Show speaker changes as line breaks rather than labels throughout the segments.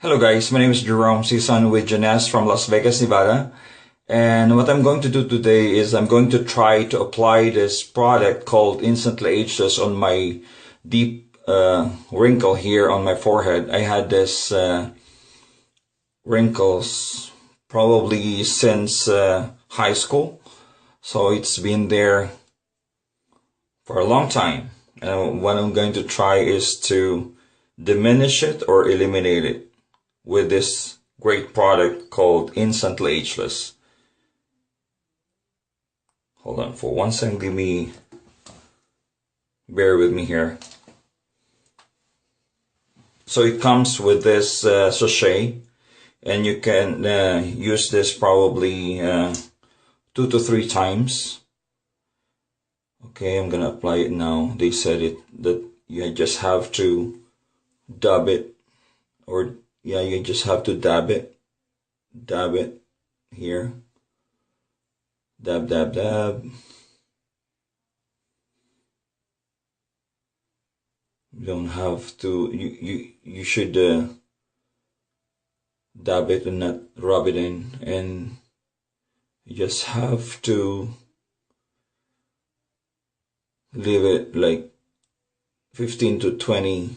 Hello guys, my name is Jerome Season with Jeunesse from Las Vegas, Nevada. And what I'm going to do today is I'm going to try to apply this product called Instantly Ageless on my deep wrinkle here on my forehead. I had this wrinkles probably since high school. So it's been there for a long time. And what I'm going to try is to diminish it or eliminate it with this great product called Instantly Ageless. Hold on for 1 second, bear with me here. So it comes with this sachet, and you can use this probably 2 to 3 times. Okay, I'm gonna apply it now. They said that you just have to dab it, or you just have to dab it here, dab. You don't have to, you should dab it and not rub it in, and you just have to leave it like 15 to 20%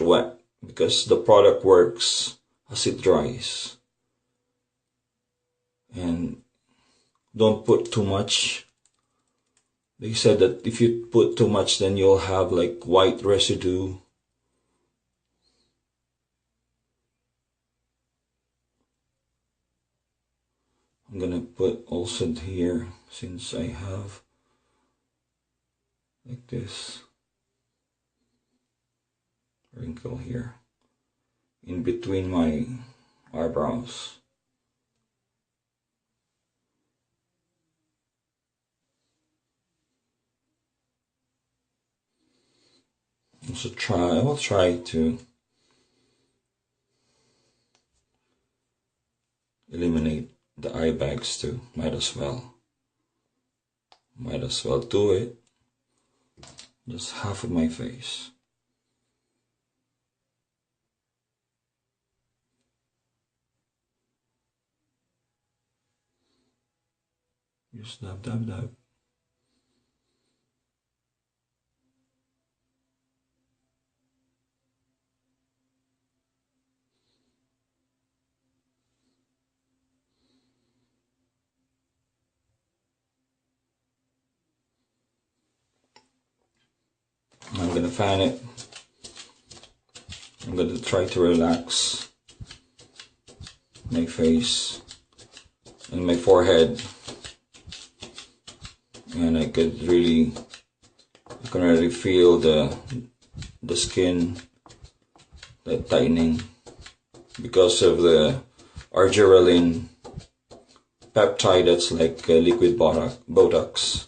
wet, because the product works as it dries. And don't put too much. They said that if you put too much, then you'll have like white residue. I'm gonna put also here, since I have like this wrinkle here in between my eyebrows. I will try to eliminate the eye bags too. Might as well do it. Just half of my face. Just dab. I'm gonna fan it. I'm gonna try to relax my face and my forehead, and I can really feel the skin, the tightening, because of the arginine peptide that's like liquid Botox.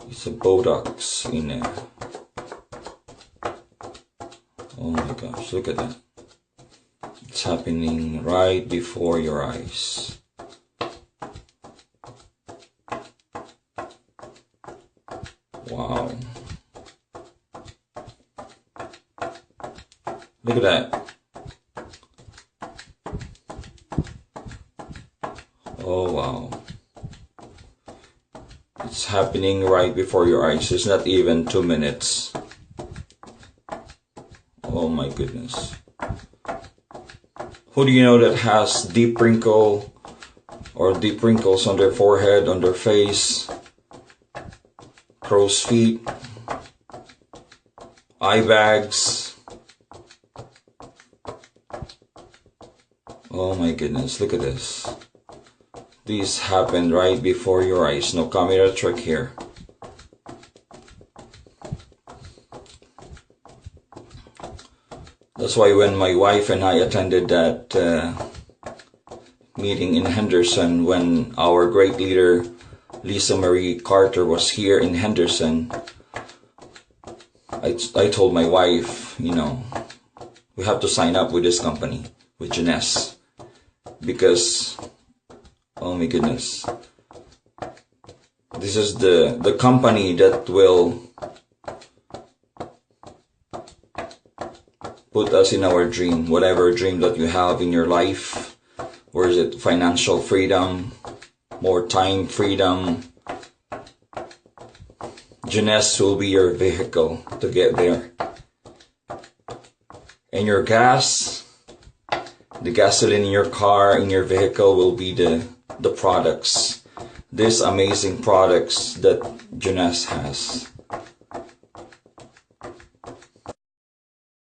It's a Botox in there. Oh my gosh, look at that. It's happening right before your eyes. Wow. Look at that. Oh wow. It's happening right before your eyes. It's not even 2 minutes. Oh my goodness. Who do you know that has deep wrinkle or deep wrinkles on their forehead, on their face, crow's feet, eye bags? Oh my goodness, look at this. These happen right before your eyes. No camera trick here. That's why when my wife and I attended that meeting in Henderson, when our great leader Lisa Marie Carter was here in Henderson, I told my wife, you know, we have to sign up with this company, with Jeunesse, because oh my goodness, this is the company that will put us in our dream, whatever dream that you have in your life. Or is it financial freedom, more time freedom? Jeunesse will be your vehicle to get there. And your gas, the gasoline in your car, in your vehicle will be the products. These amazing products that jeunesse has.